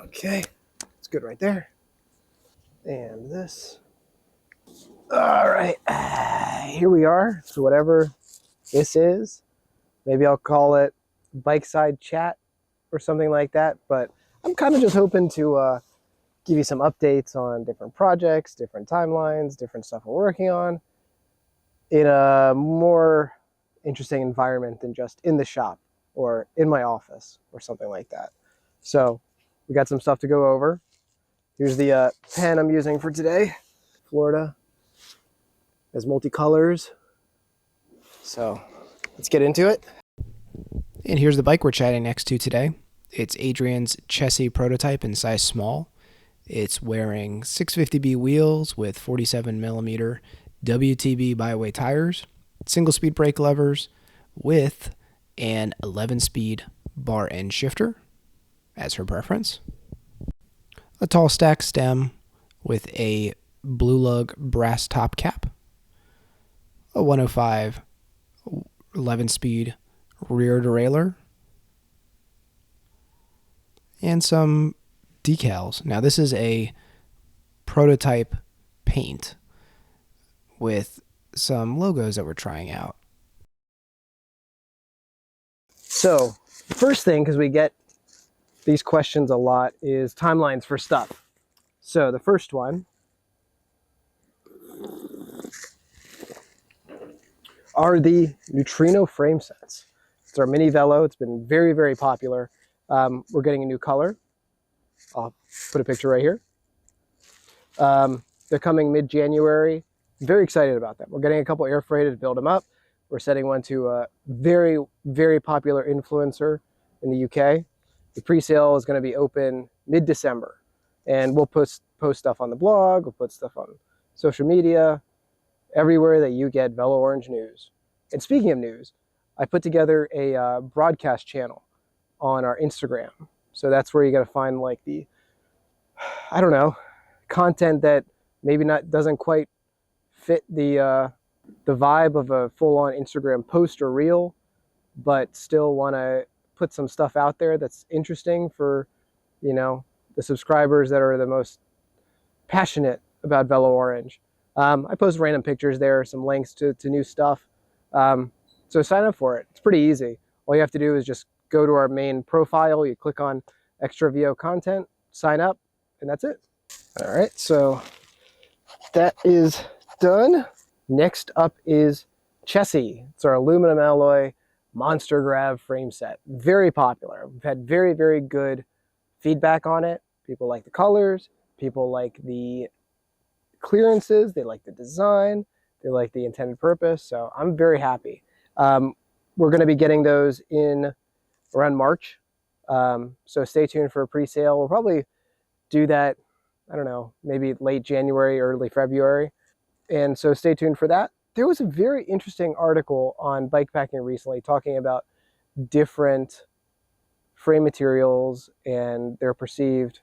Okay, it's good right there. And this. All right, here we are. So whatever this is, maybe I'll call it Bikeside Chat or something like that. But I'm kind of just hoping to give you some updates on different projects, different timelines, different stuff we're working on in a more interesting environment than just in the shop or in my office or something like that. So we got some stuff to go over. Here's the pen I'm using for today. Florida has multicolors. So let's get into it. And here's the bike we're chatting next to today. It's Adrian's Chessy prototype in size small. It's wearing 650B wheels with 47mm WTB byway tires, single speed brake levers with an 11-speed bar end shifter as her preference. A tall stack stem with a blue lug brass top cap. A 105 11-speed rear derailleur, and some decals. Now this is a prototype paint with some logos that we're trying out. So the first thing, because we get these questions a lot, is timelines for stuff. So the first one are the neutrino frame sets. It's our mini velo. It's been very, very popular. We're getting a new color. I'll put a picture right here. They're coming mid-January. Very excited about them. We're getting a couple air freighted to build them up. We're sending one to a very, very popular influencer in the UK. The pre-sale is going to be open mid-December. And we'll post stuff on the blog. We'll put stuff on social media, everywhere that you get Velo Orange news. And speaking of news, I put together a broadcast channel on our Instagram. So that's where you got to find like the, I don't know, content that maybe doesn't quite fit the vibe of a full-on Instagram post or reel, but still want to put some stuff out there that's interesting for, you know, the subscribers that are the most passionate about Velo Orange. I post random pictures there, some links to new stuff. So sign up for it. It's pretty easy. All you have to do is just go to our main profile. You click on extra VO content, sign up, and that's it. All right, so that is done. Next up is Chessy. It's our aluminum alloy monster grab frame set. Very popular. We've had very, very good feedback on it. People like the colors. People like the clearances. They like the design. They like the intended purpose. So I'm very happy. We're going to be getting those in around March. So stay tuned for a pre-sale. We'll probably do that, I don't know, maybe late January, early February. And so stay tuned for that. There was a very interesting article on Bikepacking recently talking about different frame materials and their perceived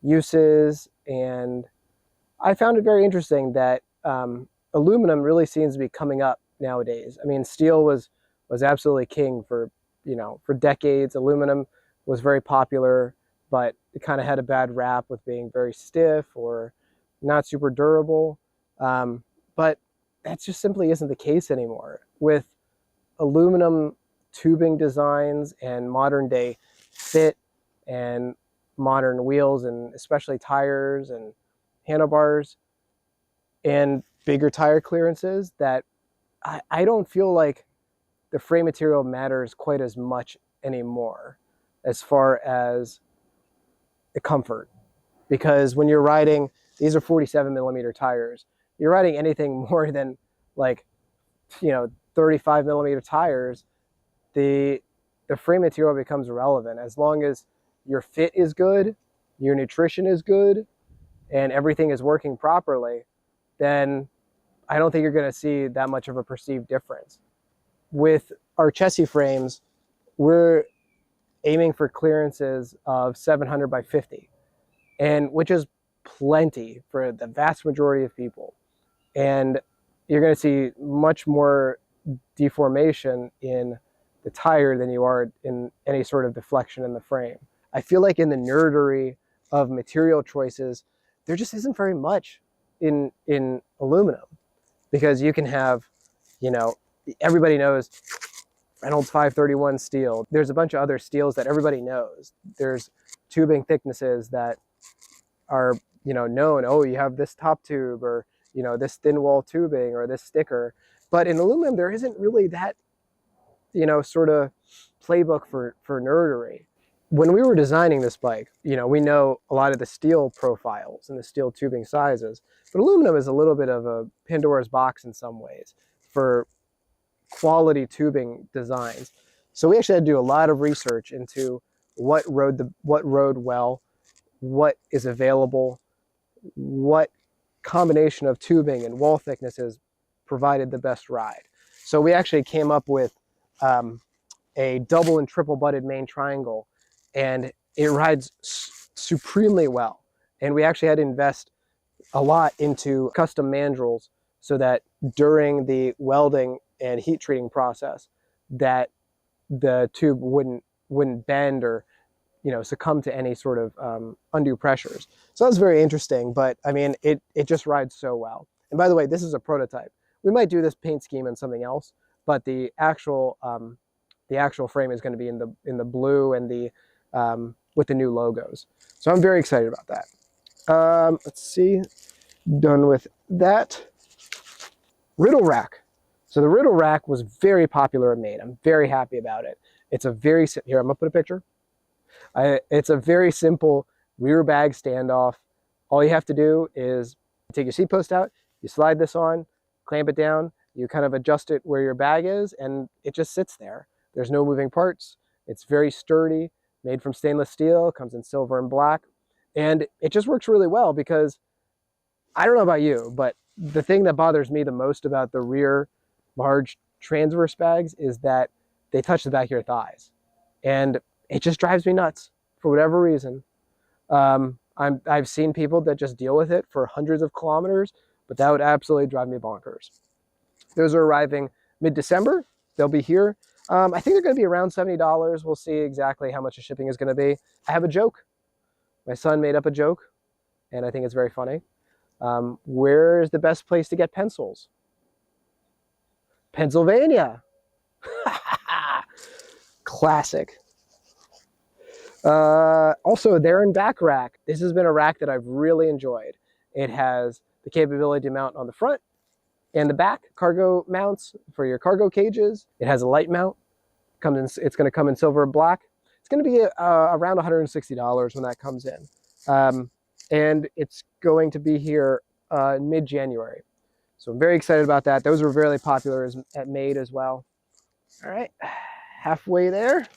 uses. And I found it very interesting that aluminum really seems to be coming up nowadays. I mean, steel was absolutely king for decades. Aluminum was very popular, but it kind of had a bad rap with being very stiff or not super durable. But that just simply isn't the case anymore. With aluminum tubing designs and modern day fit and modern wheels and especially tires and handlebars and bigger tire clearances, that I don't feel like the frame material matters quite as much anymore as far as the comfort. Because when you're riding, these are 47mm tires, you're riding anything more than like, 35mm tires, the frame material becomes irrelevant. As long as your fit is good, your nutrition is good, and everything is working properly, then I don't think you're going to see that much of a perceived difference. With our Chessy frames, we're aiming for clearances of 700 by 50, and which is plenty for the vast majority of people. And you're going to see much more deformation in the tire than you are in any sort of deflection in the frame. I feel like in the nerdery of material choices, there just isn't very much in aluminum, because you can have, you know, everybody knows Reynolds 531 steel. There's a bunch of other steels that everybody knows. There's tubing thicknesses that are, you know, known. Oh, you have this top tube, or, you know, this thin wall tubing, or this sticker. But in aluminum, there isn't really that, you know, sort of playbook for nerdery. When we were designing this bike, you know, we know a lot of the steel profiles and the steel tubing sizes, but aluminum is a little bit of a Pandora's box in some ways for quality tubing designs. So we actually had to do a lot of research into what rode well, what is available, what combination of tubing and wall thicknesses provided the best ride. So we actually came up with a double and triple butted main triangle, and it rides supremely well. And we actually had to invest a lot into custom mandrels so that during the welding and heat treating process, that the tube wouldn't bend or, you know, succumb to any sort of undue pressures. So that was very interesting, but I mean, it just rides so well. And by the way, this is a prototype. We might do this paint scheme in something else, but the actual frame is going to be in the blue and the with the new logos. So I'm very excited about that. Let's see, done with that. Riddle Rack. So the Riddle Rack was very popular and made. I'm very happy about it. It's a very, here, I'm gonna put a picture. It's a very simple rear bag standoff. All you have to do is take your seat post out, you slide this on, clamp it down, you kind of adjust it where your bag is, and it just sits there. There's no moving parts. It's very sturdy, made from stainless steel, comes in silver and black. And it just works really well because, I don't know about you, but the thing that bothers me the most about the rear large transverse bags is that they touch the back of your thighs. And it just drives me nuts for whatever reason. I've seen people that just deal with it for hundreds of kilometers, but that would absolutely drive me bonkers. Those are arriving mid-December. They'll be here. I think they're going to be around $70. We'll see exactly how much the shipping is going to be. I have a joke. My son made up a joke, and I think it's very funny. Where is the best place to get pencils? Pennsylvania. Classic. Also, they're in back rack. This has been a rack that I've really enjoyed. It has the capability to mount on the front and the back, cargo mounts for your cargo cages. It has a light mount. It's going to come in silver and black. It's going to be around $160 when that comes in. And it's going to be here mid-January. So I'm very excited about that. Those were really popular at Made as well. All right, halfway there.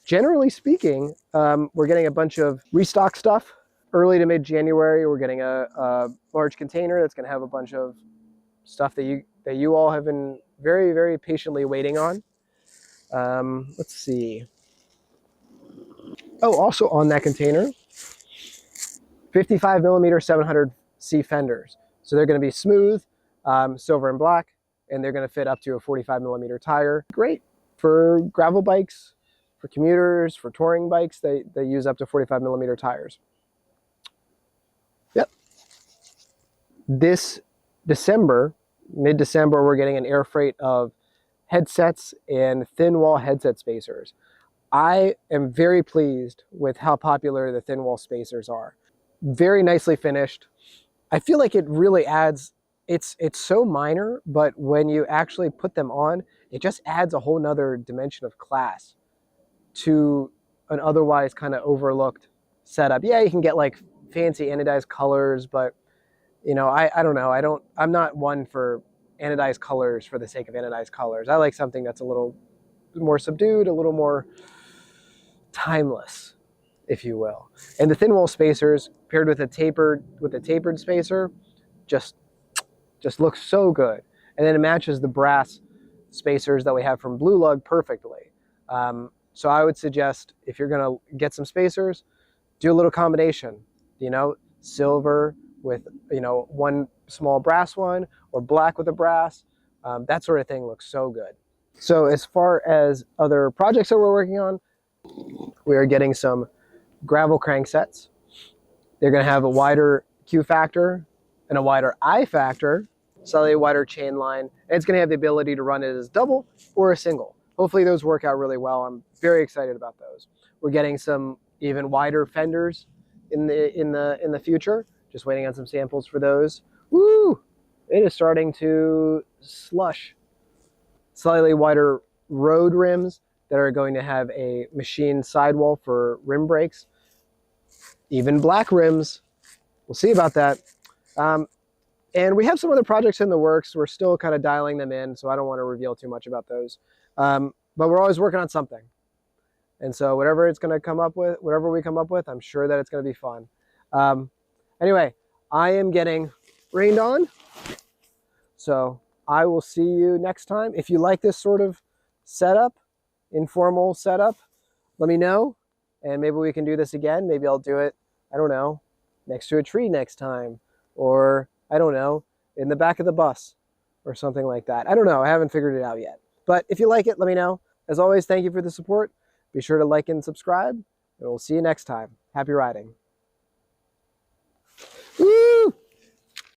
Generally speaking, we're getting a bunch of restock stuff. Early to mid-January, we're getting a large container that's going to have a bunch of stuff that you all have been very, very patiently waiting on. Let's see. Oh, also on that container, 55 millimeter 700C fenders. So they're going to be smooth, silver and black, and they're going to fit up to a 45 millimeter tire. Great for gravel bikes, for commuters, for touring bikes. They use up to 45 millimeter tires. Yep. This December, mid-December, we're getting an air freight of headsets and thin wall headset spacers. I am very pleased with how popular the thin wall spacers are. Very nicely finished. I feel like it really adds, it's so minor, but when you actually put them on, it just adds a whole nother dimension of class to an otherwise kind of overlooked setup. Yeah, you can get like fancy anodized colors, but you know, I don't know. I'm not one for anodized colors for the sake of anodized colors. I like something that's a little more subdued, a little more timeless, if you will. And the thin wall spacers paired with a tapered spacer just looks so good. And then it matches the brass spacers that we have from Blue Lug perfectly. So I would suggest, if you're gonna get some spacers, do a little combination, you know, silver with, you know, one small brass one, or black with a brass. That sort of thing looks so good. So as far as other projects that we're working on, we are getting some gravel crank sets. They're going to have a wider Q factor and a wider I factor, slightly wider chain line, and it's going to have the ability to run it as double or a single. Hopefully those work out really well. I'm very excited about those. We're getting some even wider fenders in the future. Just waiting on some samples for those. Woo! It is starting to slush. Slightly wider road rims that are going to have a machined sidewall for rim brakes. Even black rims. We'll see about that. And we have some other projects in the works. We're still kind of dialing them in, so I don't want to reveal too much about those. But we're always working on something. And so whatever it's going to come up with, whatever we come up with, I'm sure that it's going to be fun. Anyway, I am getting rained on. So I will see you next time. If you like this sort of setup, informal setup, let me know. And maybe we can do this again. Maybe I'll do it, I don't know, next to a tree next time. Or, I don't know, in the back of the bus or something like that. I don't know. I haven't figured it out yet. But if you like it, let me know. As always, thank you for the support. Be sure to like and subscribe. And we'll see you next time. Happy riding.